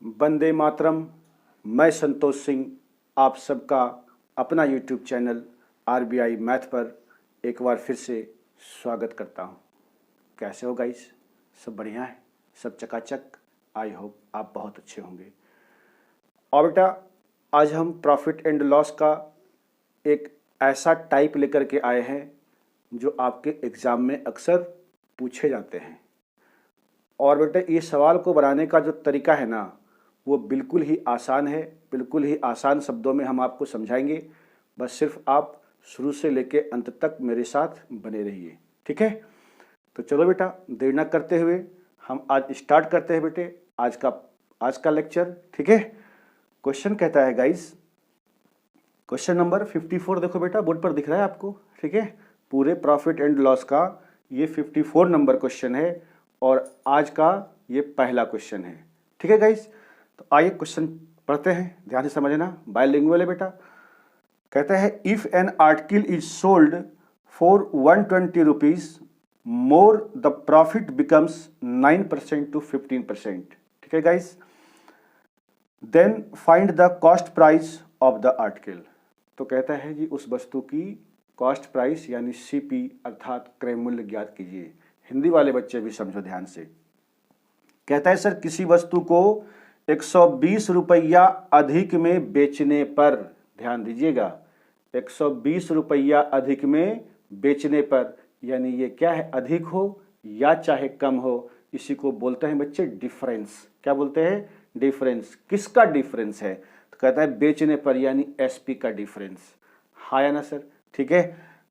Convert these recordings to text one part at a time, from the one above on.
वंदे मातरम। मैं संतोष सिंह आप सबका अपना यूट्यूब चैनल आरबीआई मैथ पर एक बार फिर से स्वागत करता हूं। कैसे हो गाइस? सब बढ़िया है, सब चकाचक। आई होप आप बहुत अच्छे होंगे। और बेटा आज हम प्रॉफिट एंड लॉस का एक ऐसा टाइप लेकर के आए हैं जो आपके एग्ज़ाम में अक्सर पूछे जाते हैं। और बेटा ये सवाल को बनाने का जो तरीका है ना वो बिल्कुल ही आसान है, बिल्कुल ही आसान शब्दों में हम आपको समझाएंगे। बस सिर्फ आप शुरू से लेके अंत तक मेरे साथ बने रहिए, ठीक है? तो चलो बेटा देर न करते हुए हम आज स्टार्ट करते हैं बेटे आज का लेक्चर, ठीक है? क्वेश्चन कहता है गाइस, क्वेश्चन नंबर 54 देखो बेटा बोर्ड पर दिख रहा है आपको, ठीक है? पूरे प्रॉफिट एंड लॉस का ये 54 नंबर क्वेश्चन है और आज का ये पहला क्वेश्चन है, ठीक है गाइस? तो आइए क्वेश्चन पढ़ते हैं, ध्यान से समझना, बायलिंगुअल है बेटा। कहता है if an article is sold for 120 rupees more the profit becomes 9% to 15%, ठीक है guys? Then find the cost price of the article. तो कहता है जी उस वस्तु की कॉस्ट प्राइस यानी सीपी अर्थात क्रय मूल्य ज्ञात कीजिए। हिंदी वाले बच्चे भी समझो ध्यान से। कहता है सर किसी वस्तु को 120 रुपया अधिक में बेचने पर, ध्यान दीजिएगा, 120 रुपया अधिक में बेचने पर, यानी ये क्या है, अधिक हो या चाहे कम हो, इसी को बोलते हैं बच्चे डिफरेंस। क्या बोलते हैं? डिफरेंस। किसका डिफरेंस है? तो कहता है बेचने पर यानी एसपी का डिफरेंस। हाँ या ना सर? ठीक है,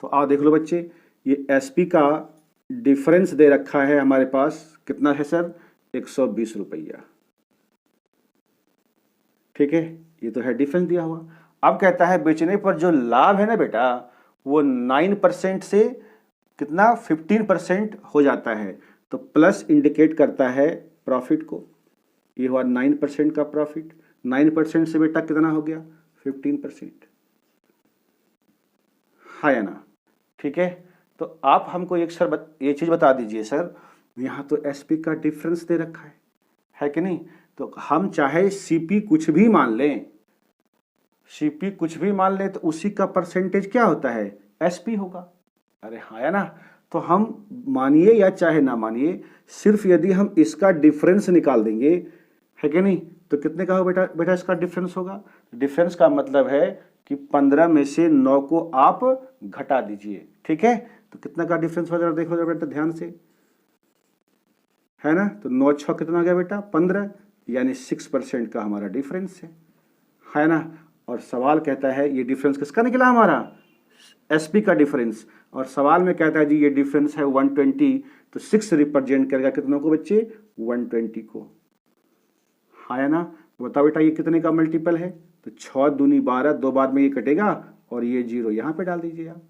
तो आओ देख लो बच्चे, ये एसपी का डिफरेंस दे रखा है हमारे पास, कितना है सर? 120 रुपया, ठीक है? ये तो है डिफरेंस दिया हुआ। अब कहता है बेचने पर जो लाभ है ना बेटा वो 9% से कितना 15% हो जाता है। तो प्लस इंडिकेट करता है प्रॉफिट को। ये हुआ 9% का प्रॉफिट। 9% से बेटा कितना हो गया? 15%। हाँ या ना? ठीक है, तो आप हमको एक सर ये चीज बता दीजिए सर, यहाँ तो एसपी का डिफरेंस दे रखा है कि नहीं? तो हम चाहे सीपी कुछ भी मान लें, सीपी कुछ भी मान लें तो उसी का परसेंटेज क्या होता है? एसपी होगा। अरे हाँ या ना? तो हम मानिए या चाहे ना मानिए, सिर्फ यदि हम इसका डिफरेंस निकाल देंगे, है कि नहीं, तो कितने का होगा बेटा इसका डिफरेंस होगा? डिफरेंस का मतलब है कि 15 में से 9 को आप घटा दीजिए, ठीक है? तो कितना का डिफरेंस हो जाएगा? देखो बेटा ध्यान से, है ना? तो 9 6 कितना आ गया बेटा? 15, यानी 6% का हमारा डिफरेंस है ना? और सवाल कहता है ये डिफरेंस किसका निकला? हमारा एसपी का डिफरेंस। और सवाल में कहता है जी ये डिफरेंस है 120, तो 6 रिप्रेजेंट करेगा कितनों को बच्चे? 120 को। हाँ या ना? बताओ बेटा ये कितने का मल्टीपल है? तो 6 दूनी 12, 2 बाद में ये कटेगा और ये 0 यहाँ पे डाल दीजिए आप,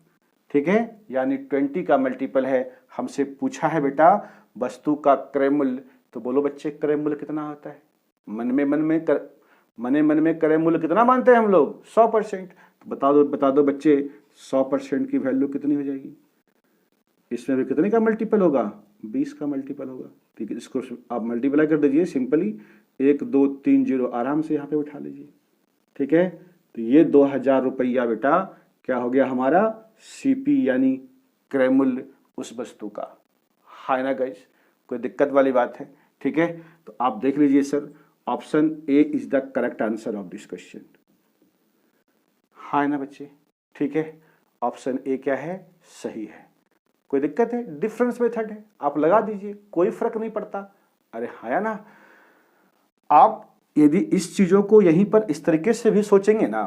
ठीक है? यानी 20 का मल्टीपल है। हमसे पूछा है बेटा वस्तु का क्रय मूल्य, तो बोलो बच्चे क्रय मूल्य कितना होता है? मन में क्रय मूल्य कितना मानते हैं हम लोग? 100%। तो बता दो बच्चे 100% की वैल्यू कितनी हो जाएगी? इसमें भी कितने का मल्टीपल होगा? 20 का मल्टीपल होगा, ठीक है? इसको आप मल्टीप्लाई कर दीजिए सिंपली, 1 2 3 0 आराम से यहाँ पे उठा लीजिए, ठीक है? तो ये 2000 रुपया बेटा क्या हो गया हमारा? सीपी यानी क्रय मूल्य उस वस्तु का। हाय ना गाइस? कोई दिक्कत वाली बात है? ठीक है, तो आप देख लीजिए sir, option A is the correct answer of this question. हाय ना बच्चे? ठीक है, ऑप्शन ए क्या है? सही है। कोई दिक्कत है? डिफरेंस मेथड है, आप लगा दीजिए, कोई फर्क नहीं पड़ता। अरे हाँ ना? आप यदि इस चीजों को यहीं पर इस तरीके से भी सोचेंगे ना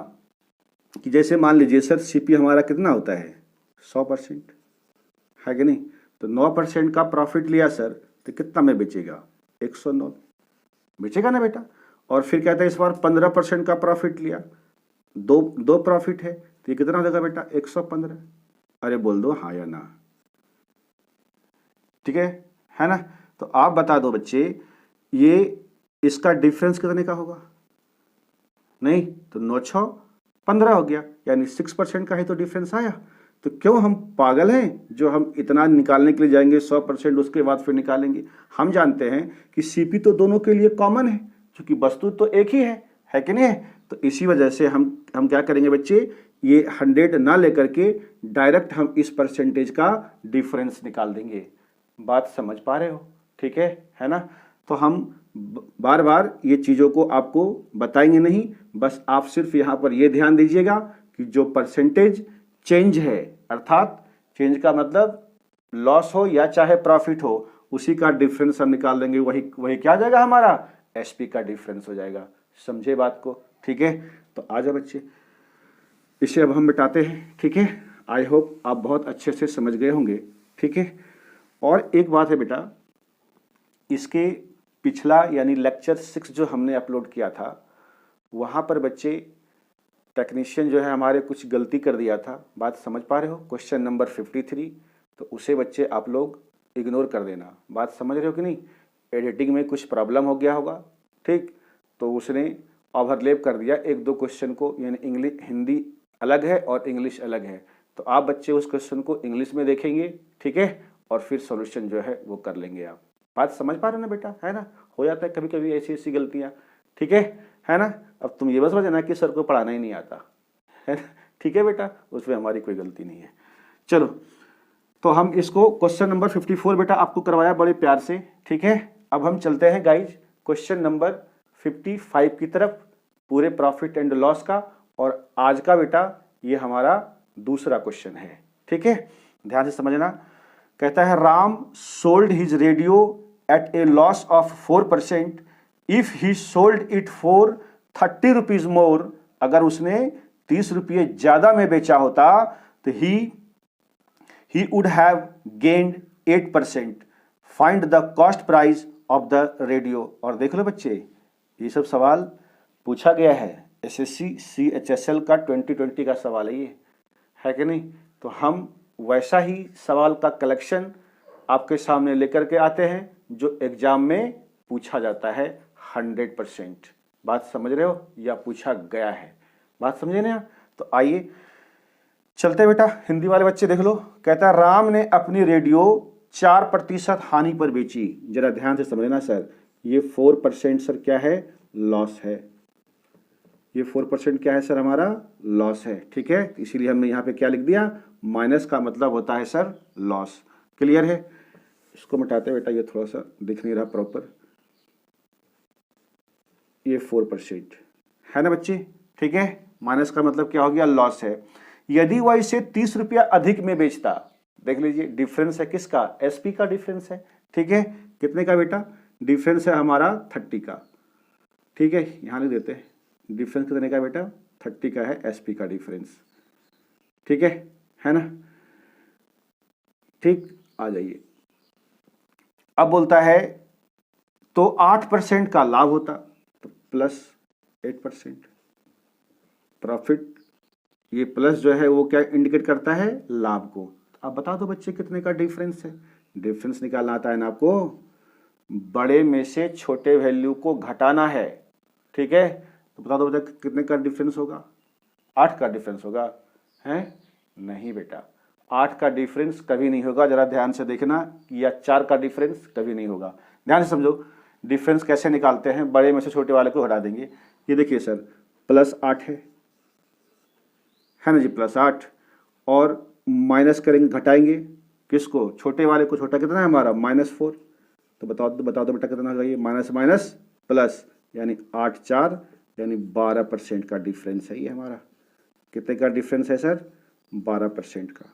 कि जैसे मान लीजिए सर सीपी हमारा कितना होता है? 100%, है कि नहीं? तो 9% का प्रॉफिट लिया सर, तो कितना में बेचेगा? 109 बेचेगा ना बेटा? और फिर कहता है इस बार 15% का प्रॉफिट लिया, दो प्रॉफिट है, तो ये कितना हो जाएगा बेटा? 115। अरे बोल दो हाँ या ना? ठीक है ना? तो आप बता दो बच्चे ये इसका डिफरेंस कितने का होगा? नहीं तो 9 6 15 हो गया, यानी 6% का ही तो डिफरेंस आया। तो क्यों हम पागल हैं जो हम इतना निकालने के लिए जाएंगे 100% उसके बाद फिर निकालेंगे? हम जानते हैं कि सीपी तो दोनों के लिए कॉमन है, क्योंकि वस्तु तो एक ही है कि नहीं है। तो इसी वजह से हम क्या करेंगे बच्चे, ये 100 ना लेकर के डायरेक्ट हम इस परसेंटेज का डिफरेंस निकाल देंगे। बात समझ पा रहे हो, ठीक है ना। तो हम बार बार ये चीज़ों को आपको बताएंगे नहीं, बस आप सिर्फ यहाँ पर ये ध्यान दीजिएगा कि जो परसेंटेज चेंज है, अर्थात चेंज का मतलब लॉस हो या चाहे प्रॉफिट हो, उसी का डिफरेंस हम निकाल देंगे। वही क्या आ जाएगा हमारा, एसपी का डिफरेंस हो जाएगा। समझे बात को, ठीक है। तो आ जाओ बच्चे, इसे अब हम मिटाते हैं, ठीक है। आई होप आप बहुत अच्छे से समझ गए होंगे, ठीक है। और एक बात है बेटा, इसके पिछला यानी लेक्चर 6 जो हमने अपलोड किया था, वहाँ पर बच्चे टेक्नीशियन जो है हमारे कुछ गलती कर दिया था। बात समझ पा रहे हो, क्वेश्चन नंबर 53, तो उसे बच्चे आप लोग इग्नोर कर देना। बात समझ रहे हो कि नहीं, एडिटिंग में कुछ प्रॉब्लम हो गया होगा, ठीक। तो उसने ओवरलैप कर दिया एक दो क्वेश्चन को, यानी हिंदी अलग है और इंग्लिश अलग है। तो आप बच्चे उस क्वेश्चन को इंग्लिश में देखेंगे, ठीक है, और फिर सॉल्यूशन जो है वो कर लेंगे आप। बात समझ पा रहे हो ना बेटा, है ना। हो जाता है कभी कभी ऐसी गलतियाँ, ठीक है ना। अब तुम ये बस समझना कि सर को पढ़ाना ही नहीं आता है ना, ठीक है बेटा, उसमें हमारी कोई गलती नहीं है। चलो, तो हम इसको क्वेश्चन नंबर 54 बेटा आपको करवाया बड़े प्यार से, ठीक है। अब हम चलते हैं गाइज क्वेश्चन नंबर 55 की तरफ, पूरे प्रॉफिट एंड लॉस का। और आज का बेटा ये हमारा दूसरा क्वेश्चन है, ठीक है, ध्यान से समझना। कहता है Ram sold his radio at a loss of 4% if he sold it for 30 rupees more. अगर उसने 30 रुपये ज्यादा में बेचा होता तो he would have gained 8%. Find the cost price of the radio। और देख लो बच्चे, ये सब सवाल पूछा गया है, एसएससी CHSL का 2020 का सवाल है कि नहीं। तो हम वैसा ही सवाल का कलेक्शन आपके सामने लेकर के आते हैं जो एग्जाम में पूछा जाता है 100%। बात समझ रहे हो, या पूछा गया है, बात समझे ना। तो आइए चलते बेटा, हिंदी वाले बच्चे देख लो। कहता है राम ने अपनी रेडियो 4% हानि पर बेची। जरा ध्यान से समझना सर, ये 4% सर क्या है, लॉस है। ये 4% क्या है सर, हमारा लॉस है, ठीक है। इसीलिए हमने यहाँ पे क्या लिख दिया, माइनस का मतलब होता है सर लॉस। क्लियर है। इसको मिटाते बेटा, ये थोड़ा सा दिख नहीं रहा प्रॉपर। ये 4% है ना बच्चे, ठीक है। माइनस का मतलब क्या हो गया, लॉस है। यदि वह इसे 30 रुपया अधिक में बेचता, देख लीजिए डिफरेंस है किसका, एसपी का डिफरेंस है, ठीक है। कितने का बेटा, डिफरेंस है हमारा 30 का, ठीक है। यहां लिख देते हैं डिफरेंस कितने का बेटा, 30 का है एसपी का डिफरेंस, ठीक है ना। ठीक, आ जाइए। अब बोलता है तो 8% का लाभ होता, तो प्लस 8% प्रॉफिट। ये प्लस जो है वो क्या इंडिकेट करता है, लाभ को। अब बता दो बच्चे कितने का डिफरेंस है। डिफरेंस निकालना आता है ना आपको, बड़े में से छोटे वैल्यू को घटाना है, ठीक है। तो बता दो बच्चा कितने का डिफरेंस होगा, 8 का डिफरेंस होगा, है नहीं बेटा, 8 का डिफरेंस कभी नहीं होगा। जरा ध्यान से देखना, या 4 का डिफरेंस कभी नहीं होगा। ध्यान से समझो, डिफरेंस कैसे निकालते हैं, बड़े में से छोटे वाले को हटा देंगे। ये देखिए सर, प्लस 8 है ना जी, प्लस 8, और माइनस करेंगे, घटाएंगे किसको, छोटे वाले को। छोटा कितना है हमारा, -4। तो बता दो बेटा कितना होगा, ये माइनस माइनस प्लस, यानी 8 4 यानी 12% का डिफरेंस है ये हमारा। कितने का डिफरेंस है सर, 12% का।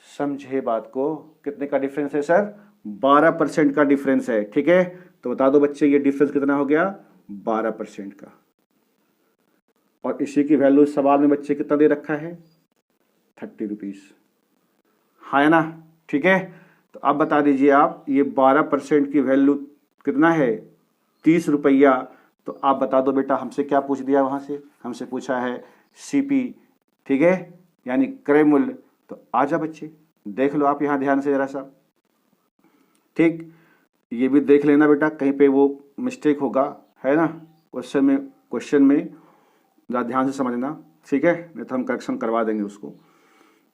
समझे बात को, कितने का डिफरेंस है सर, 12% का डिफरेंस है, ठीक है। तो बता दो बच्चे ये डिफरेंस कितना हो गया, 12% का। और इसी की वैल्यू सवाल में बच्चे कितना दे रखा है, 30 रुपीज, है ना, ठीक है। तो अब बता दीजिए आप, ये 12% की वैल्यू कितना है, 30 रुपया। तो आप बता दो बेटा, हमसे क्या पूछ दिया, वहां से हमसे पूछा है सीपी, ठीक है, यानी क्रय मूल्य। तो आजा बच्चे देख लो आप यहाँ ध्यान से जरा सा, ठीक। ये भी देख लेना बेटा, कहीं पे वो मिस्टेक होगा, है ना, क्वेश्चन में ज़रा ध्यान से समझना, ठीक है, नहीं तो हम करेक्शन करवा देंगे उसको।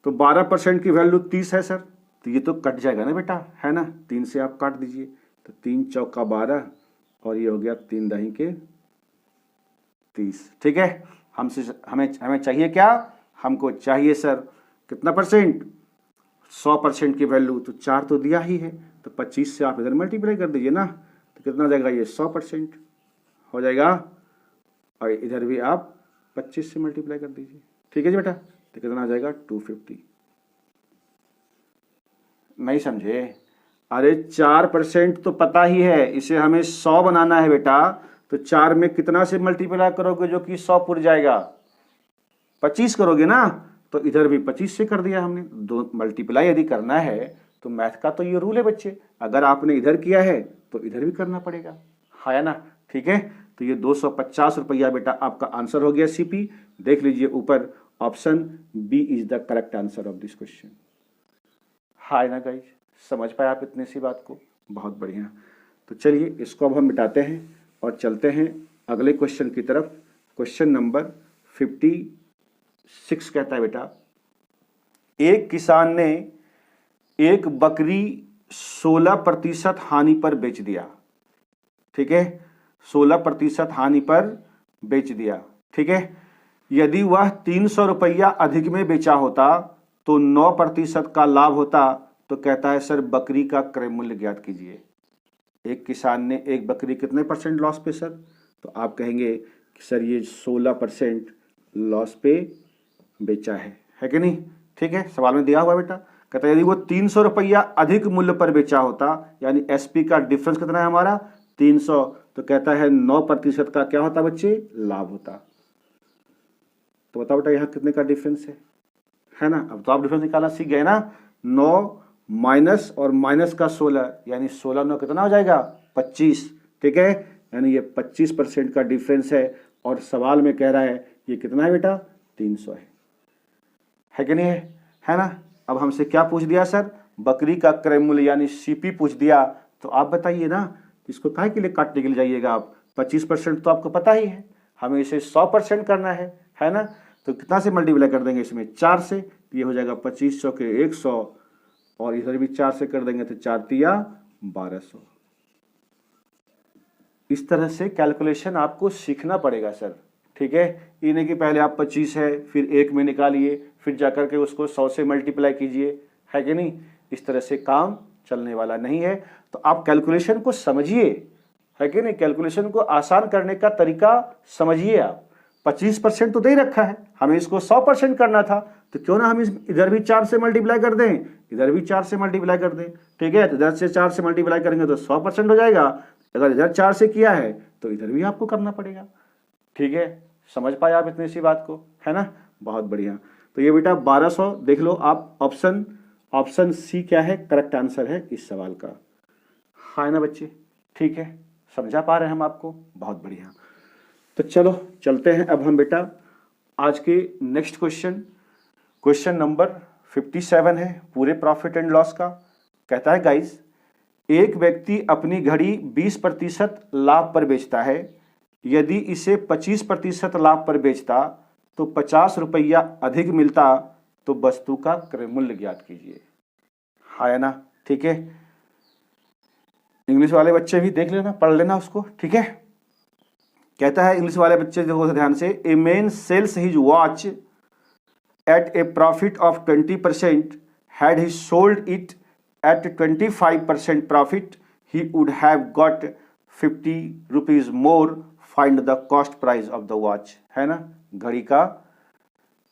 तो 12% की वैल्यू 30 है सर, तो ये तो कट जाएगा ना बेटा, है ना, 3 से आप काट दीजिए। तो 3 चौका 12, और ये हो गया 3 दही के 30। ठीक है, हमें चाहिए क्या, हमको चाहिए सर कितना परसेंट, 100% की वैल्यू। तो 4 तो दिया ही है, तो 25 से आप इधर मल्टीप्लाई कर दीजिए ना, तो कितना हो जाएगा, ये 100% हो जाएगा, और इधर भी आप 25 से मल्टीप्लाई कर दीजिए। ठीक है जी बेटा, तो कितना हो जाएगा 250। नहीं समझे, अरे 4% तो पता ही है, इसे हमें 100 बनाना है बेटा, तो 4 में कितना से मल्टीप्लाई करोगे जो कि 100 पुर जाएगा, 25 करोगे ना, तो इधर भी 25 से कर दिया हमने। दो मल्टीप्लाई यदि करना है तो मैथ का तो ये रूल है बच्चे, अगर आपने इधर किया है तो इधर भी करना पड़ेगा, है ना। ठीक है, तो ये 250 रुपया बेटा आपका आंसर हो गया सीपी। देख लीजिए ऊपर, option B is the correct answer of this question. हाय ना गाइस, समझ पाए आप इतनी सी बात को, बहुत बढ़िया। तो चलिए इसको अब हम मिटाते हैं और चलते हैं अगले क्वेश्चन की तरफ। क्वेश्चन नंबर 56 कहता है बेटा, एक किसान ने एक बकरी 16% हानि पर बेच दिया। ठीक है, 16% हानि पर बेच दिया। ठीक है, यदि वह 300 रुपया अधिक में बेचा होता तो 9% का लाभ होता। तो कहता है सर बकरी का क्रय मूल्य ज्ञात कीजिए। एक किसान ने एक बकरी कितने परसेंट लॉस पे सर, तो आप कहेंगे कि सर ये 16% लॉस पे बेचा है कि नहीं। ठीक है, सवाल में दिया हुआ बेटा, कहता है यदि वो 300 रुपया अधिक मूल्य पर बेचा होता, यानी एसपी का डिफरेंस कितना है हमारा 300, तो कहता है 9% का क्या होता बच्चे, लाभ होता। तो बताओ बेटा यहाँ कितने का डिफरेंस है ना। अब तो आप डिफरेंस निकालना सीख गए ना, 9 माइनस और माइनस का 16, यानी 16 9 कितना हो जाएगा 25। ठीक है, यानी ये 25% का डिफरेंस है, और सवाल में कह रहा है ये कितना है बेटा 300 है कि नहीं है ना। अब हमसे क्या पूछ दिया सर, बकरी का क्रय मूल्य यानी सीपी पूछ दिया। तो आप बताइए ना, इसको काहे के लिए काटने के लिए जाइएगा आप, 25% तो आपको पता ही है, हमें इसे 100% करना है ना। तो कितना से मल्टीप्लाई कर देंगे इसमें, 4 से, ये हो जाएगा 2500 के 100, और इधर भी 4 से कर देंगे तो 4 तिया 1200। इस तरह से कैलकुलेशन आपको सीखना पड़ेगा सर। ठीक है, ये नहीं कि पहले आप 25 है फिर 1 में निकालिए फिर जाकर के उसको 100 से मल्टीप्लाई कीजिए, है कि नहीं। इस तरह से काम चलने वाला नहीं है। तो आप कैलकुलेशन को समझिए, है कि नहीं, कैलकुलेशन को आसान करने का तरीका समझिए आप। 25% तो दे रखा है, हमें इसको 100% करना था, तो क्यों ना हम इधर भी 4 से मल्टीप्लाई कर दें, इधर भी 4 से मल्टीप्लाई कर दें। ठीक है, तो इधर से 4 से मल्टीप्लाई करेंगे तो 100% हो जाएगा। अगर इधर 4 से किया है तो इधर भी आपको करना पड़ेगा। ठीक है, समझ पाए आप इतनी सी बात को, है ना, बहुत बढ़िया। तो ये बेटा 1200 देख लो आप, ऑप्शन सी क्या है, करेक्ट आंसर है इस सवाल का, है ना बच्चे। ठीक है, समझा पा रहे हैं हम आपको, बहुत बढ़िया। तो चलो चलते हैं अब हम बेटा आज के नेक्स्ट क्वेश्चन नंबर 57 है पूरे प्रॉफिट एंड लॉस का। कहता है गाइस, एक व्यक्ति अपनी घड़ी 20% लाभ पर बेचता है, यदि इसे 25% लाभ पर बेचता तो 50 रुपया अधिक मिलता, तो वस्तु का क्रय मूल्य ज्ञात कीजिए। है ना, ठीक है, इंग्लिश वाले बच्चे भी देख लेना, पढ़ लेना उसको। ठीक है, कहता है इंग्लिश वाले बच्चे देखो ध्यान से, a man sells his watch at a profit of 20%, had he sold it at 25% profit, he would have got 50 rupees more, find the cost price of the watch. है ना, घड़ी का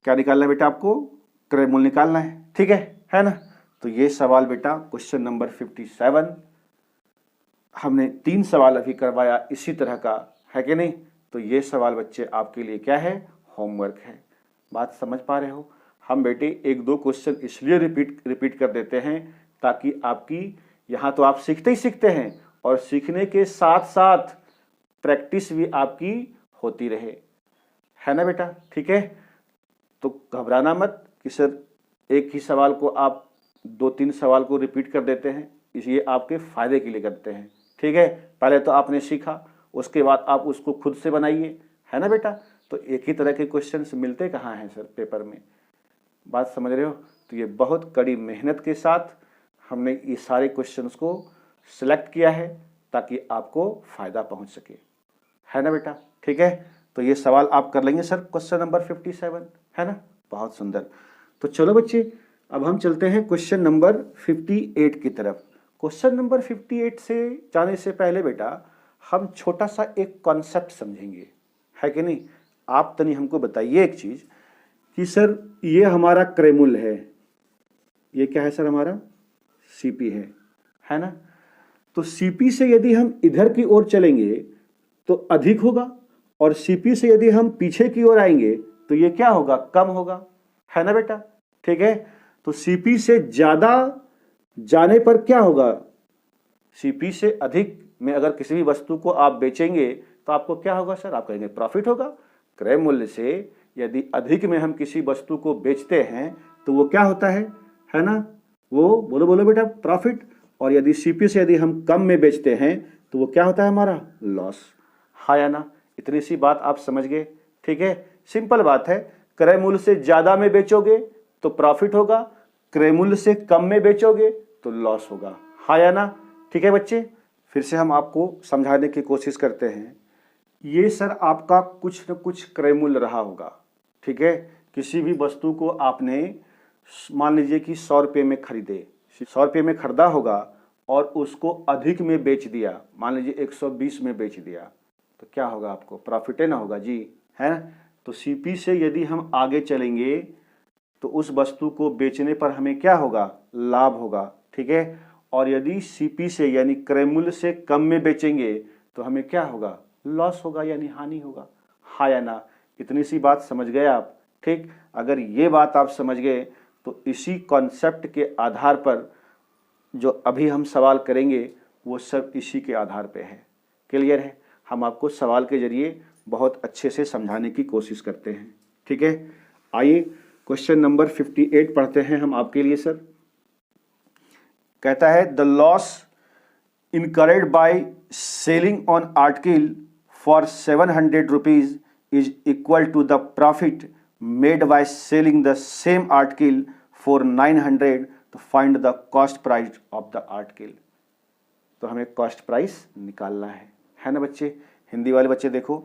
क्या निकालना है बेटा आपको, क्रय मूल्य निकालना है। ठीक है ना। तो ये सवाल बेटा क्वेश्चन नंबर 57, हमने 3 सवाल अभी करवाया इसी तरह का, है कि नहीं। तो ये सवाल बच्चे आपके लिए क्या है, होमवर्क है। बात समझ पा रहे हो। हम बेटे 1-2 क्वेश्चन इसलिए रिपीट कर देते हैं ताकि आपकी यहाँ तो आप सीखते ही सीखते हैं, और सीखने के साथ साथ प्रैक्टिस भी आपकी होती रहे, है ना बेटा। ठीक है, तो घबराना मत कि सर एक ही सवाल को आप 2-3 सवाल को रिपीट कर देते हैं, इसलिए आपके फायदे के लिए करते हैं। ठीक है, पहले तो आपने सीखा, उसके बाद आप उसको खुद से बनाइए, है ना बेटा। तो एक ही तरह के क्वेश्चंस मिलते कहाँ हैं सर पेपर में, बात समझ रहे हो। तो ये बहुत कड़ी मेहनत के साथ हमने ये सारे क्वेश्चंस को सिलेक्ट किया है, ताकि आपको फायदा पहुंच सके, है ना बेटा। ठीक है, तो ये सवाल आप कर लेंगे सर क्वेश्चन नंबर 57, है ना। बहुत सुंदर। तो चलो बच्चे, अब हम चलते हैं क्वेश्चन नंबर 58 की तरफ। क्वेश्चन नंबर 58 से जाने से पहले बेटा हम छोटा सा एक कॉन्सेप्ट समझेंगे, है कि नहीं। आप तनी हमको बताइए एक चीज कि सर ये हमारा क्रय मूल्य है, ये क्या है सर, हमारा सीपी है ना। तो सीपी से यदि हम इधर की ओर चलेंगे तो अधिक होगा, और सीपी से यदि हम पीछे की ओर आएंगे तो ये क्या होगा, कम होगा, है ना बेटा। ठीक है, तो सीपी से ज्यादा जाने पर क्या होगा, सीपी से अधिक में अगर किसी भी वस्तु को आप बेचेंगे तो आपको क्या होगा सर, आप कहेंगे प्रॉफिट होगा। क्रय मूल्य से यदि अधिक में हम किसी वस्तु को बेचते हैं तो वो क्या होता है ना, वो बोलो बोलो बेटा, प्रॉफिट। और यदि सीपी से यदि हम कम में बेचते हैं तो वो क्या होता है, हमारा लॉस, हाँ या ना। इतनी सी बात आप समझ गए। ठीक है, सिंपल बात है। क्रय मूल्य से ज्यादा में बेचोगे तो प्रॉफिट होगा, क्रय मूल्य से कम में बेचोगे तो लॉस होगा, हाँ या ना। ठीक है बच्चे, फिर से हम आपको समझाने की कोशिश करते हैं। ये सर आपका कुछ न कुछ क्रय मूल्य रहा होगा। ठीक है, किसी भी वस्तु को आपने मान लीजिए कि 100 रुपये में खरीदे, 100 रुपये में खरीदा होगा और उसको अधिक में बेच दिया, मान लीजिए 120 में बेच दिया, तो क्या होगा, आपको प्रॉफिट है ना होगा जी, है। तो सीपी से यदि हम आगे चलेंगे तो उस वस्तु को बेचने पर हमें क्या होगा, लाभ होगा। ठीक है, और यदि सीपी से यानी क्रय मूल्य से कम में बेचेंगे तो हमें क्या होगा, लॉस होगा यानी हानि होगा, हाँ या ना। इतनी सी बात समझ गए आप। ठीक, अगर ये बात आप समझ गए तो इसी कॉन्सेप्ट के आधार पर जो अभी हम सवाल करेंगे वो सब इसी के आधार पे है। क्लियर है, हम आपको सवाल के जरिए बहुत अच्छे से समझाने की कोशिश करते हैं। ठीक है, आइए क्वेश्चन नंबर 58 पढ़ते हैं हम आपके लिए सर। कहता है the loss incurred by selling on article for 700 rupees is equal to the profit made by selling the same article for 900, तो find the cost price of the article. तो हमें कॉस्ट प्राइस निकालना है ना बच्चे। हिंदी वाले बच्चे देखो,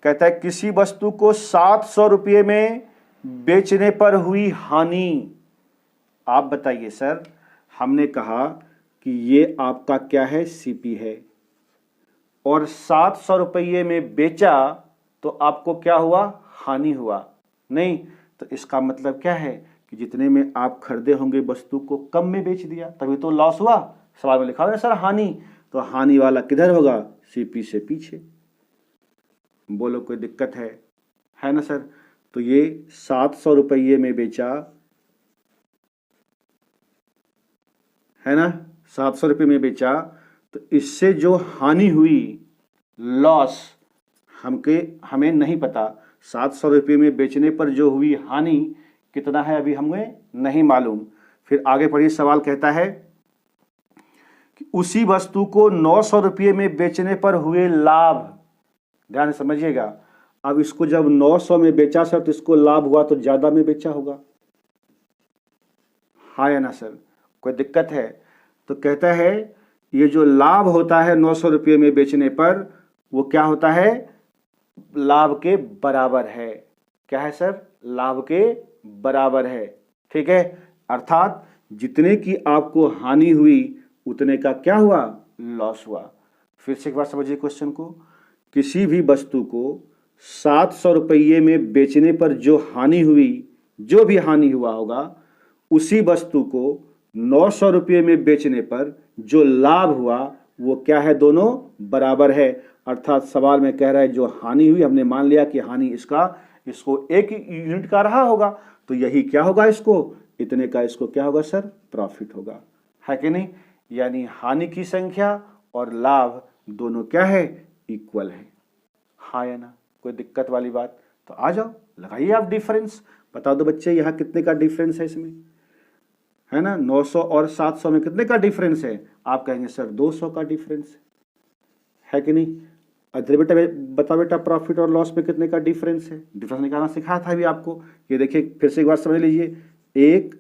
कहता है किसी वस्तु को 700 रुपये में बेचने पर हुई हानि। आप बताइए सर, हमने कहा कि ये आपका क्या है, सीपी है, और 700 रुपये में बेचा तो आपको क्या हुआ, हानि हुआ नहीं। तो इसका मतलब क्या है कि जितने में आप खरीदे होंगे वस्तु को कम में बेच दिया, तभी तो लॉस हुआ। सवाल में लिखा हुआ है सर हानि, तो हानि वाला किधर होगा, सीपी से पीछे। बोलो कोई दिक्कत है ना सर। तो ये 700 रुपये में बेचा है ना, 700 रुपये में बेचा, तो इससे जो हानि हुई, लॉस, हमें नहीं पता। 700 रुपये में बेचने पर जो हुई हानि कितना है अभी हमें नहीं मालूम। फिर आगे पढ़िए, सवाल कहता है कि उसी वस्तु को 900 रुपये में बेचने पर हुए लाभ। ध्यान से समझिएगा, अब इसको जब 900 में बेचा सर तो इसको लाभ हुआ तो ज्यादा में बेचा होगा, हाँ या ना सर। कोई दिक्कत है, तो कहता है ये जो लाभ होता है 900 रुपये में बेचने पर, वो क्या होता है, लाभ के बराबर है। क्या है सर, लाभ के बराबर है। ठीक है, अर्थात जितने की आपको हानि हुई उतने का क्या हुआ, लॉस हुआ। फिर से एक बार समझिए क्वेश्चन को, किसी भी वस्तु को 700 रुपये में बेचने पर जो हानि हुई, जो भी हानि हुआ होगा, उसी वस्तु को 900 रुपये में बेचने पर जो लाभ हुआ वो क्या है, दोनों बराबर है। अर्थात सवाल में कह रहा है जो हानि हुई, हमने मान लिया कि हानि इसको 1 यूनिट का रहा होगा, तो यही क्या होगा, इसको इतने का, इसको क्या होगा सर, प्रॉफिट होगा, है कि नहीं। यानी हानि की संख्या और लाभ दोनों क्या है, इक्वल है, हाँ या ना। कोई दिक्कत वाली बात, तो आ जाओ लगाइए आप डिफरेंस, बता दो बच्चे यहाँ कितने का डिफरेंस है इसमें, है ना। 900 और 700 में कितने का डिफरेंस है, आप कहेंगे सर 200 का डिफरेंस है कि नहीं। अरे बेटा बता बेटा, प्रॉफिट और लॉस में कितने का डिफरेंस है, डिफरेंस निकालना सिखाया था अभी आपको। ये देखिए फिर से एक बार समझ लीजिए, 1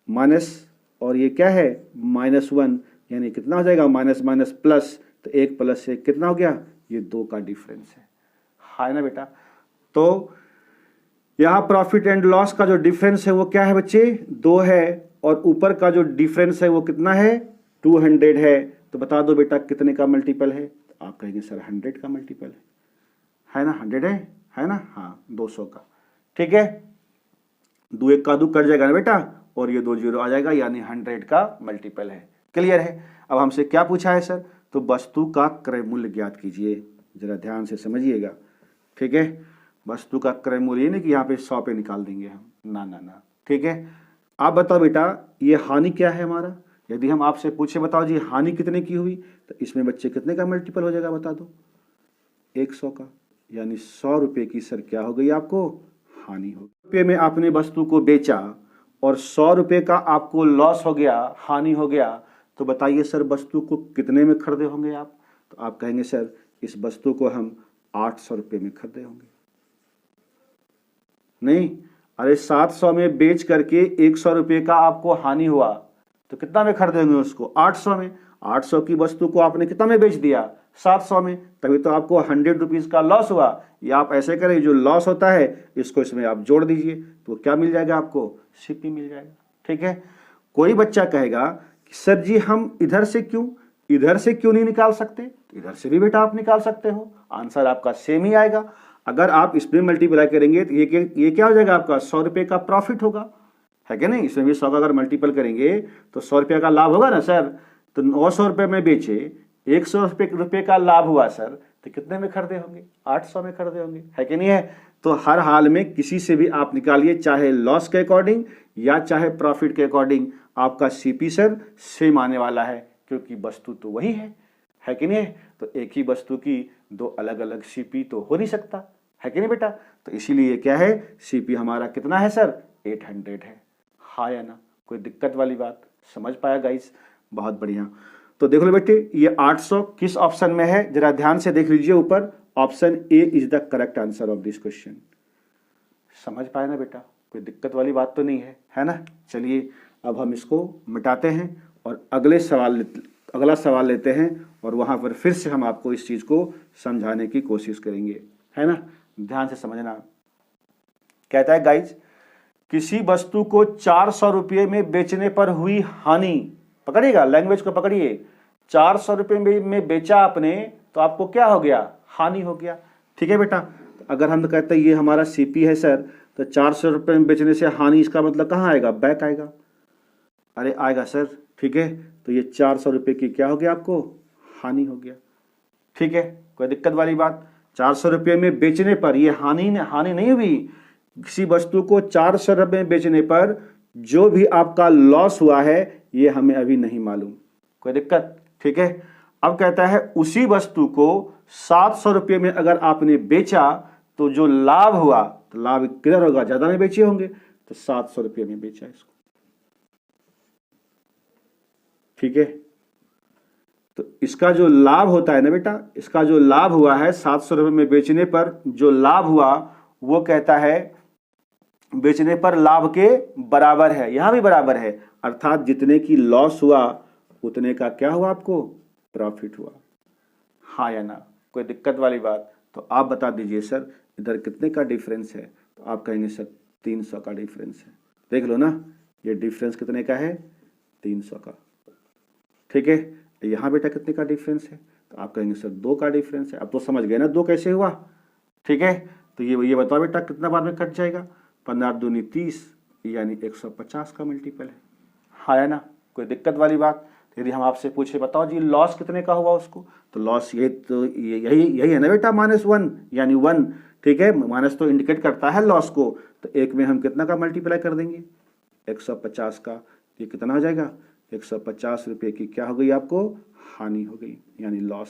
माइनस और ये क्या है, -1, यानी कितना हो जाएगा, माइनस माइनस प्लस, तो 1 + 1 कितना हो गया, ये 2 का डिफरेंस है ना बेटा। तो यहाँ प्रॉफिट एंड लॉस का जो डिफरेंस है वो क्या है बच्चे, 2 है, और ऊपर का जो डिफरेंस है वो कितना है, 200 है। तो बता दो बेटा कितने का मल्टीपल है, तो आप कहेंगे सर 100 का मल्टीपल है ना, 100 है ना, हाँ 200 का, ठीक है। 2 1 का 2 कट जाएगा ना बेटा, और ये 2 0 आ जाएगा, यानी 100 का मल्टीपल है। क्लियर है। अब हमसे क्या पूछा है सर, तो वस्तु का क्रय मूल्य ज्ञात कीजिए। जरा ध्यान से समझिएगा, ठीक है। वस्तु का क्रय मूल्य, ये नहीं कि यहाँ पे 100 पे निकाल देंगे हम, ना, ठीक है। आप बताओ बेटा ये हानि क्या है हमारा, यदि हम आपसे पूछे बताओ जी हानि कितने की हुई, तो इसमें बच्चे कितने का मल्टीपल हो जाएगा बता दो, 100 का, यानी 100 रुपये की सर क्या हो गई आपको, हानि हो गई। रुपये में आपने वस्तु को बेचा और 100 रुपये का आपको लॉस हो गया, हानि हो गया, तो बताइए सर वस्तु को कितने में खरीदे होंगे आप, तो आप कहेंगे सर इस वस्तु को हम 800 रुपये में खरीदे होंगे। नहीं, अरे 700 में बेच करके 100 रुपये का आपको हानि हुआ, तो कितना में खरीदेंगे उसको, 800 में। 800 की वस्तु को आपने कितना में बेच दिया, 700 में, तभी तो आपको 100 रुपीज का लॉस हुआ। या आप ऐसे करें, जो लॉस होता है इसको इसमें आप जोड़ दीजिए, तो क्या मिल जाएगा आपको, सीपी मिल जाएगा, ठीक है। कोई बच्चा कहेगा कि सर जी हम इधर से क्यों नहीं निकाल सकते, तो इधर से भी बेटा आप निकाल सकते हो, आंसर आपका सेम ही आएगा। अगर आप इसमें मल्टीप्लाई करेंगे तो ये क्या हो जाएगा आपका, 100 रुपये का प्रॉफिट होगा, है कि नहीं। इसमें भी 100 का अगर मल्टीपल करेंगे तो 100 रुपये का लाभ होगा ना सर। तो 900 रुपये में बेचे, 100 रुपये का लाभ हुआ सर, तो कितने में खरीदे होंगे, 800 में खरीदे होंगे, है कि नहीं है। तो हर हाल में किसी से भी आप निकालिए, चाहे लॉस के अकॉर्डिंग या चाहे प्रॉफिट के अकॉर्डिंग, आपका सीपी सर सेम आने वाला है, क्योंकि वस्तु तो वही है कि नहीं है। तो एक ही वस्तु की 2 अलग अलग सीपी तो हो नहीं सकता, है कि नहीं बेटा। तो इसीलिए क्या है, सीपी हमारा कितना है सर, 800 है, हाँ या ना। कोई दिक्कत वाली बात, समझ पाया गाइस, बहुत बढ़िया। तो देख लो बेटे ये 800 किस ऑप्शन में है, जरा ध्यान से देख लीजिए ऊपर, option A is the correct answer of this question. समझ पाए ना बेटा, कोई दिक्कत वाली बात तो नहीं है ना। चलिए अब हम इसको मिटाते हैं और अगला सवाल लेते हैं, और वहां पर फिर से हम आपको इस चीज को समझाने की कोशिश करेंगे, है ना। ध्यान से समझना। कहता है गाइज, किसी वस्तु को 400 रुपये में बेचने पर हुई हानि, पकड़िएगा लैंग्वेज को, पकड़िए, 400 रुपये में बेचा आपने, तो आपको क्या हो गया, हानि हो गया, ठीक है बेटा। अगर हम कहते हैं ये हमारा सीपी है सर, तो 400 रुपये में बेचने से हानि, इसका मतलब कहाँ आएगा, बैक आएगा, अरे आएगा सर, ठीक है। तो ये 400 रुपये की क्या हो गया, आपको हानि हो गया, ठीक है। कोई दिक्कत वाली बात, 400 रुपये में बेचने पर ये हानि नहीं हुई। किसी वस्तु को 400 रुपये में बेचने पर जो भी आपका लॉस हुआ है ये हमें अभी नहीं मालूम, कोई दिक्कत, ठीक है। अब कहता है उसी वस्तु को 700 रुपये में अगर आपने बेचा, तो जो लाभ हुआ, तो लाभ किधर होगा, ज्यादा में बेचे होंगे, तो 700 रुपये में बेचा इसको, ठीक है। तो इसका जो लाभ होता है ना बेटा, इसका जो लाभ हुआ है 700 रुपये में बेचने पर जो लाभ हुआ, वो कहता है बेचने पर लाभ के बराबर है, यहां भी बराबर है, अर्थात जितने की लॉस हुआ उतने का क्या हुआ, आपको प्रॉफिट हुआ, हाँ या ना। कोई दिक्कत वाली बात, तो आप बता दीजिए सर इधर कितने का डिफरेंस है, तो आप कहेंगे सर 300 का डिफरेंस है। देख लो ना, ये डिफरेंस कितने का है, 300 का, ठीक है। यहां बेटा कितने का डिफरेंस है, तो आप कहेंगे सर 2 का डिफरेंस है। अब तो समझ गए ना 2 कैसे हुआ, ठीक है। तो ये बताओ बेटा कितना बार में कट जाएगा, 15 दूनी 30, यानी 150 का मल्टीपल है, हाँ या ना। कोई दिक्कत वाली बात। यदि हम आपसे पूछे बताओ जी लॉस कितने का हुआ उसको, तो लॉस यही है ना बेटा, -1 यानी 1, ठीक है। माइनस तो इंडिकेट करता है लॉस को, तो एक में हम कितना का मल्टीप्लाई कर देंगे, 150 का, ये कितना हो जाएगा, 150 रुपये की क्या हो गई, आपको हानि हो गई, यानी लॉस,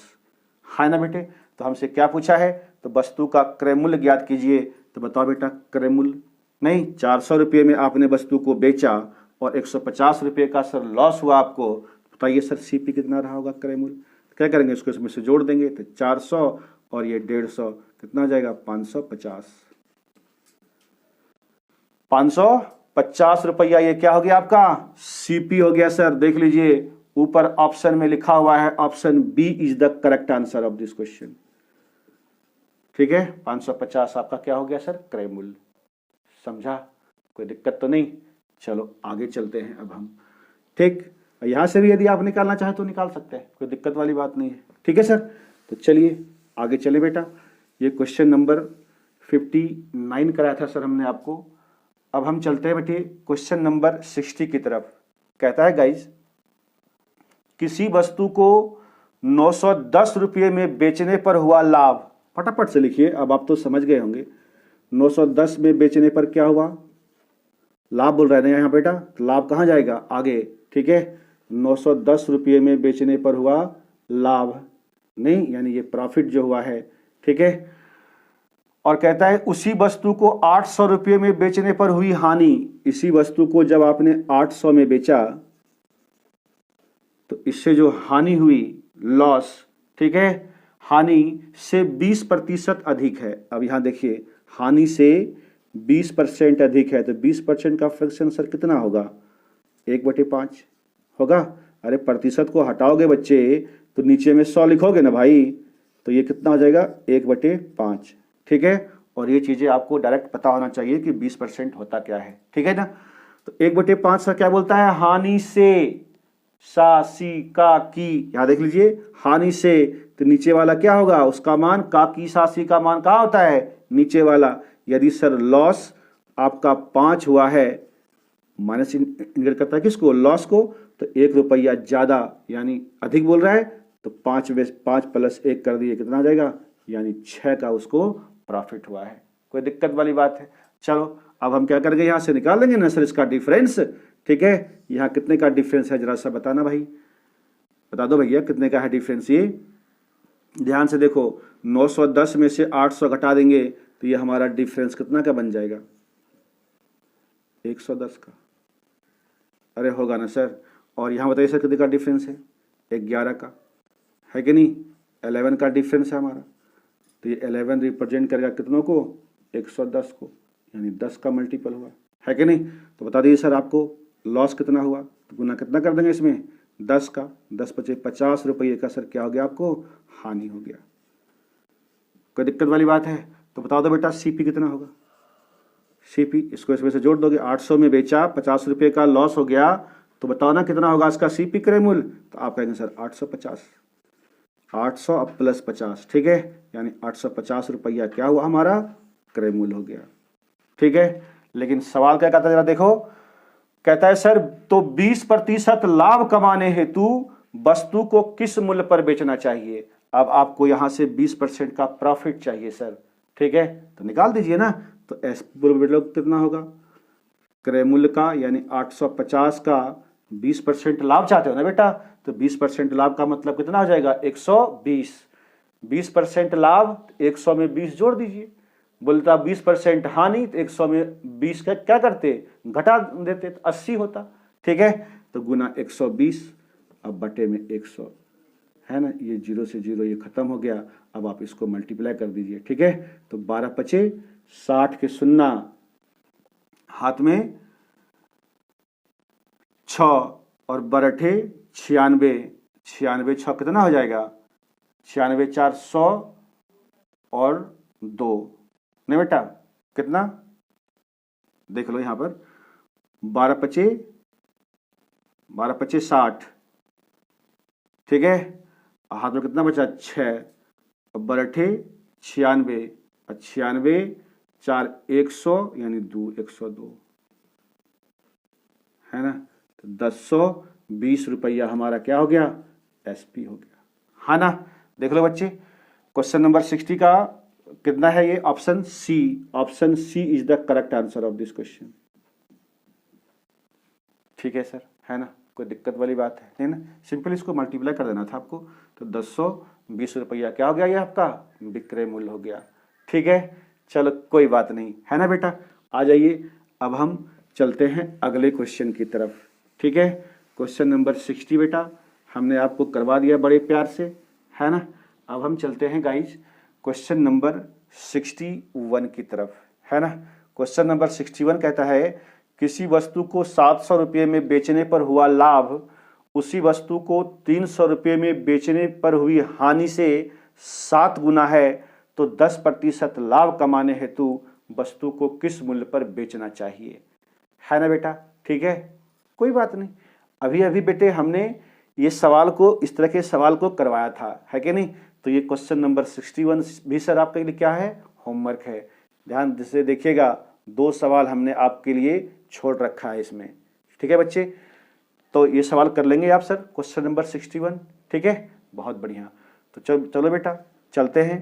है ना बेटे। तो हमसे क्या पूछा है, तो वस्तु का क्रय मूल्य ज्ञात कीजिए। तो बताओ बेटा क्रय मूल्य, नहीं 400 रुपये में आपने वस्तु को बेचा और 150 रुपये का सर लॉस हुआ आपको, बताइए सर सीपी कितना रहा होगा क्रय मूल्य। क्या करेंगे, इसको इसमें से जोड़ देंगे, तो 400 और ये 150 कितना हो जाएगा, 550 रुपया, ये क्या हो गया आपका सीपी हो गया सर। देख लीजिए ऊपर ऑप्शन में लिखा हुआ है option B is the correct answer of this question. ठीक है, 550 आपका क्या हो गया सर, क्रय मूल्य। समझा, कोई दिक्कत तो नहीं। चलो आगे चलते हैं अब हम। ठीक, यहां से भी यदि आप निकालना चाहें तो निकाल सकते हैं, कोई दिक्कत वाली बात नहीं है। ठीक है सर, तो चलिए आगे चले बेटा। ये क्वेश्चन नंबर 59 कराया था सर हमने आपको। अब हम चलते हैं बेटे क्वेश्चन नंबर 60 की तरफ। कहता है गाइज, किसी वस्तु को 910 रुपये में बेचने पर हुआ लाभ। फटाफट से लिखिए, अब आप तो समझ गए होंगे 910 में बेचने पर क्या हुआ, लाभ बोल रहे हैं यहाँ बेटा, तो लाभ कहाँ जाएगा आगे। ठीक है, 910 रुपये में बेचने पर हुआ लाभ, नहीं यानी ये प्रॉफिट जो हुआ है। ठीक है, और कहता है उसी वस्तु को 800 रुपये में बेचने पर हुई हानि। इसी वस्तु को जब आपने 800 में बेचा तो इससे जो हानि हुई, लॉस, ठीक है, हानि से 20% अधिक है। अब यहां देखिए, हानि से 20% अधिक है, तो 20% का फ्रैक्शन सर कितना होगा, 1/5 होगा। अरे प्रतिशत को हटाओगे बच्चे तो नीचे में 100 लिखोगे ना भाई, तो ये कितना हो जाएगा, 1/5। ठीक है, और ये चीजें आपको डायरेक्ट पता होना चाहिए कि 20% होता क्या है। ठीक है ना, तो 1/5 सर क्या बोलता है, हानि से, सा सी का की, यहां देख लीजिए, हानि से, तो नीचे वाला क्या होगा, उसका मान, का की सा सी का मान कहाँ होता है, नीचे वाला। यदि सर लॉस आपका 5 हुआ है, माइनस इंडिकेट करता है किसको, लॉस को, तो 1 रुपया ज्यादा यानी अधिक बोल रहा है, तो 5 + 1 कर दिए, कितना आ जाएगा, यानी 6 का उसको प्रॉफिट हुआ है। कोई दिक्कत वाली बात है। चलो अब हम क्या करेंगे, यहां से निकाल लेंगे ना सर इसका डिफरेंस। ठीक है, यहाँ कितने का डिफरेंस है जरा सा बताना भाई, बता दो भैया कितने का है डिफरेंस। ये ध्यान से देखो, 910 में से 800 घटा देंगे तो ये हमारा डिफरेंस कितना का बन जाएगा, 110 का। अरे होगा ना सर, और यहाँ बताइए सर कितने का डिफरेंस है, 11 का है कि नहीं, 11 का डिफरेंस है हमारा। तो ये 11 रिप्रेजेंट करेगा कितनों को, 110 को, यानी 10 का मल्टीपल हुआ है कि नहीं। तो बता दीजिए सर आपको लॉस कितना हुआ, तो गुना कितना कर देंगे इसमें, 10 का, 10 × 5 = 50 रुपये का सर क्या हो गया आपको, हानि हो गया। कोई दिक्कत वाली बात है तो बता दो बेटा, सीपी कितना होगा, सीपी इसको इसमें से जोड़ दोगे, 800 में बेचा, 50 रुपये का लॉस हो गया, तो बताओ ना कितना होगा इसका सीपी क्रय मूल्य। तो आप कहेंगे सर 850, 800 + 50, ठीक है, यानी 850 रुपया क्या हुआ हमारा, क्रय मूल्य हो गया। ठीक है, लेकिन सवाल क्या कहता है जरा देखो, कहता है सर तो 20% लाभ कमाने हेतु वस्तु को किस मूल्य पर बेचना चाहिए। अब आपको यहां से 20% का प्रॉफिट चाहिए सर। ठीक है, तो निकाल दीजिए ना, तो एस कितना होगा, क्रय मूल्य का यानी 850 का 20% लाभ चाहते हो ना बेटा, तो 20% लाभ का मतलब कितना हो जाएगा, 120। 20% लाभ, 100 में 20 जोड़ दीजिए, बोलता 20% हानि, तो 100 में 20 का क्या करते, घटा देते, तो 80 होता। ठीक है, तो गुना 120, अब बटे में 100 है ना, ये 0 से 0 ये खत्म हो गया। अब आप इसको मल्टीप्लाई कर दीजिए। ठीक है, तो 12 × 5 = 60 के सुन्ना, हाथ में 6 और बरठे 96, 96 6 कितना हो जाएगा, 96 4 100 और 2, नहीं बेटा कितना, देख लो यहां पर 12 × 5 = 60। ठीक है, हाथ में कितना बचा, 6 और बरठे 96, 96 4 100 यानी 2 102 है ना, तो 1020 रुपया हमारा क्या हो गया, एसपी हो गया, है ना। देख लो बच्चे, क्वेश्चन नंबर 60 का कितना है ये, option C, option C is the correct answer of this question. ठीक है सर, है ना, कोई दिक्कत वाली बात है ना, सिंपल इसको मल्टीप्लाई कर देना था आपको, तो 1020 रुपया क्या हो गया, ये आपका विक्रय मूल्य हो गया। ठीक है, चलो कोई बात नहीं, है ना बेटा। आ जाइए, अब हम चलते हैं अगले क्वेश्चन की तरफ। ठीक है, क्वेश्चन नंबर 60 बेटा हमने आपको करवा दिया बड़े प्यार से, है ना। अब हम चलते हैं गाइज क्वेश्चन नंबर 61 की तरफ, है ना। क्वेश्चन नंबर 61 कहता है किसी वस्तु को 700 रुपये में बेचने पर हुआ लाभ उसी वस्तु को 300 रुपये में बेचने पर हुई हानि से 7 गुना है, तो 10% लाभ कमाने हेतु वस्तु को किस मूल्य पर बेचना चाहिए, है ना बेटा। ठीक है, कोई बात नहीं। अभी अभी बेटे हमने ये सवाल को, इस तरह के सवाल को करवाया था, है कि नहीं। तो ये क्वेश्चन नंबर 61 भी सर आपके लिए क्या है, होमवर्क है। ध्यान से देखिएगा, 2 सवाल हमने आपके लिए छोड़ रखा है इसमें। ठीक है बच्चे, तो ये सवाल कर लेंगे आप सर, क्वेश्चन नंबर 61। ठीक है, बहुत बढ़िया। तो चलो बेटा चलते हैं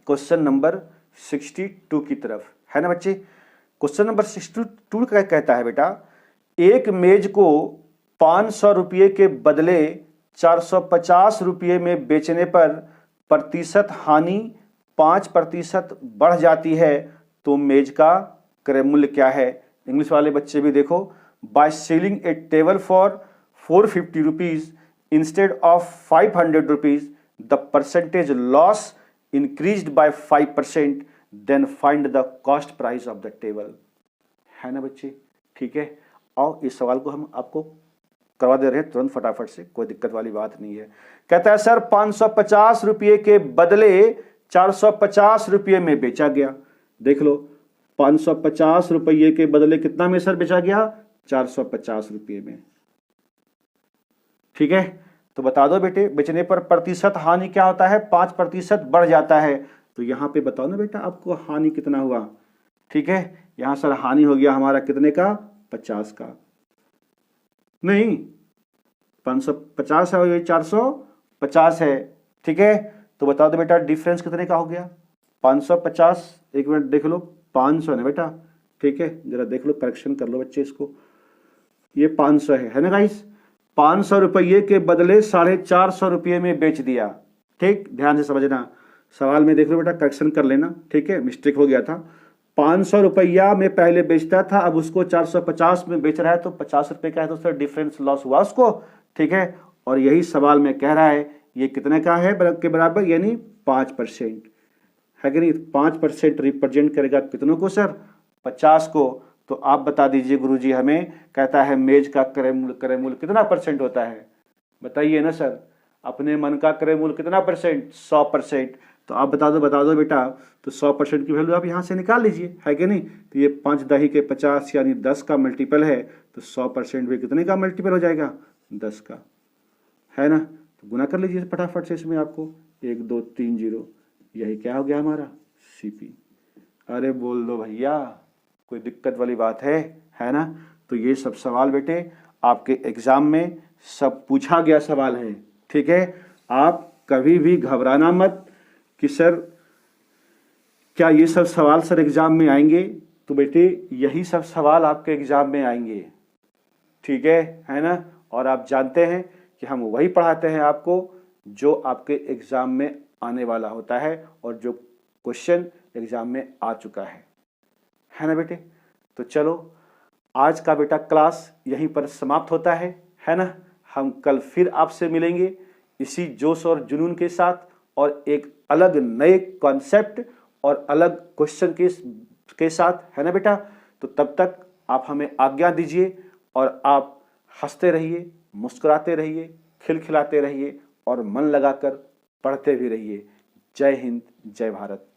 क्वेश्चन नंबर 62 की तरफ, है ना बच्चे। क्वेश्चन नंबर 62 का कहता है बेटा, एक मेज को 500 रुपये के बदले 450 रुपये में बेचने पर प्रतिशत हानि 5% बढ़ जाती है, तो मेज का क्रय मूल्य क्या है। इंग्लिश वाले बच्चे भी देखो, by selling a table for 450 rupees instead of 500 rupees the percentage loss increased by 5%, then find the cost price of the table, है ना बच्चे। ठीक है, और इस सवाल को हम आपको करवा दे रहे हैं तुरंत फटाफट से, कोई दिक्कत वाली बात नहीं है। कहता है सर 550 रुपये के बदले 450 रुपये में बेचा गया। देख लो, 550 रुपये के बदले कितना में सर बेचा गया, 450 रुपये में। ठीक है, तो बता दो बेटे, बेचने पर प्रतिशत हानि क्या होता है, 5% बढ़ जाता है। तो यहां पे बताओ ना बेटा आपको हानि कितना हुआ। ठीक है, यहां सर हानि हो गया हमारा कितने का, 50 का, नहीं 550 है और ये 450 है। ठीक है, तो बता दो बेटा डिफरेंस कितने का हो गया, 550, एक मिनट देख लो, 500 है बेटा। ठीक है, जरा देख लो, करेक्शन कर लो बच्चे इसको, ये 500 है ना गाइस। 500 रुपये के बदले 450 रुपये में बेच दिया। ठीक, ध्यान से समझना, सवाल में देख लो बेटा, करेक्शन कर लेना। ठीक है, मिस्टेक हो गया था। 500 रुपया में पहले बेचता था, अब उसको 450 में बेच रहा है, तो 50 रुपये का है, तो उसका डिफरेंस लॉस हुआ उसको। ठीक है, और यही सवाल में कह रहा है ये कितने का है के बराबर, यानी 5%, है कि नहीं। 5% रिप्रेजेंट करेगा कितनों को सर, 50 को। तो आप बता दीजिए गुरुजी हमें, कहता है मेज का क्रय मूल्य कितना परसेंट होता है, बताइए ना सर। अपने मन का क्रय मूल्य कितना परसेंट, 100%। तो आप बता दो बेटा, तो 100% की वैल्यू आप यहाँ से निकाल लीजिए, है कि नहीं। तो ये 5 दही के 50 यानी 10 का मल्टीपल है, तो 100% भी कितने का मल्टीपल हो जाएगा, 10 का, है ना। तो गुना कर लीजिए फटाफट से इसमें, आपको 1 2 3 0, यही क्या हो गया हमारा, सीपी। अरे बोल दो भैया, कोई दिक्कत वाली बात है ना। तो ये सब सवाल बेटे आपके एग्जाम में सब पूछा गया सवाल है। ठीक है, आप कभी भी घबराना मत कि सर क्या ये सब सवाल सर एग्जाम में आएंगे, तो बेटे यही सब सवाल आपके एग्जाम में आएंगे। ठीक है ना। और आप जानते हैं कि हम वही पढ़ाते हैं आपको जो आपके एग्जाम में आने वाला होता है और जो क्वेश्चन एग्जाम में आ चुका है ना बेटे। तो चलो आज का बेटा क्लास यहीं पर समाप्त होता है ना। हम कल फिर आपसे मिलेंगे इसी जोश और जुनून के साथ, और एक अलग नए कॉन्सेप्ट और अलग क्वेश्चन के साथ, है ना बेटा। तो तब तक आप हमें आज्ञा दीजिए और आप हंसते रहिए, मुस्कुराते रहिए, खिलखिलाते रहिए और मन लगाकर पढ़ते भी रहिए। जय हिंद, जय भारत।